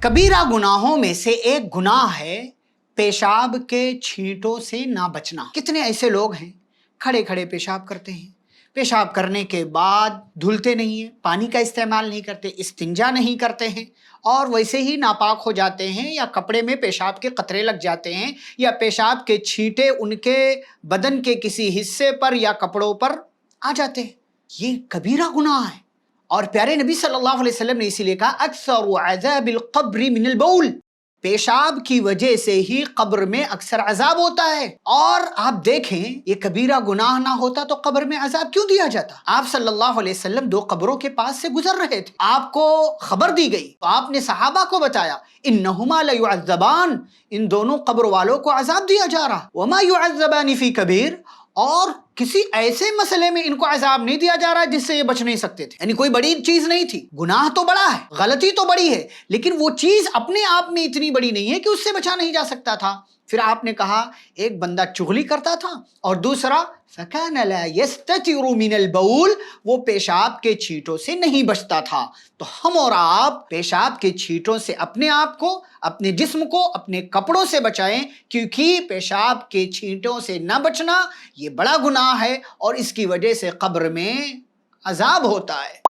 कबीरा गुनाहों में से एक गुनाह है पेशाब के छींटों से ना बचना। कितने ऐसे लोग हैं खड़े खड़े पेशाब करते हैं, पेशाब करने के बाद धुलते नहीं हैं, पानी का इस्तेमाल नहीं करते, इस्तिंजा नहीं करते हैं और वैसे ही नापाक हो जाते हैं, या कपड़े में पेशाब के कतरे लग जाते हैं, या पेशाब के छींटे उनके बदन के किसी हिस्से पर या कपड़ों पर आ जाते हैं। ये कबीरा गुनाह है। और प्यारे नबी सल्लल्लाहु अलैहि वसल्लम ने इसीलिए कहा अक्सर अज़ाबिल क़ब्र मिनल बौल, पेशाब की वजह से ही कब्र में अक्सर अजाब होता है। और आप देखें ये कबीरा गुनाह ना होता तो कब्र में अजाब क्यों दिया जाता। आप सल्लल्लाहु अलैहि वसल्लम दो कब्रों के पास से गुजर रहे थे, आपको खबर दी गई तो आपने सहाबा को बताया इन्नहुमा लयुअज़्ज़बान, इन दोनों कब्र वालों को अजाब दिया जा रहा। वमा युअज़्ज़बानी फी कबीर, और किसी ऐसे मसले में इनको अजाब नहीं दिया जा रहा जिससे ये बच नहीं सकते थे। यानी कोई बड़ी चीज नहीं थी, गुनाह तो बड़ा है, गलती तो बड़ी है, लेकिन वो चीज अपने आप में इतनी बड़ी नहीं है कि उससे बचा नहीं जा सकता था। फिर आपने कहा एक बंदा चुगली करता था और दूसरा फकान ला यस्ततिरु मिनल बौल, वो पेशाब के छींटों से नहीं बचता था। तो हम और आप पेशाब के छींटों से अपने आप को, अपने जिस्म को, अपने कपड़ों से बचाएं, क्योंकि पेशाब के छींटों से न बचना ये बड़ा गुनाह है और इसकी वजह से कब्र में अजाब होता है।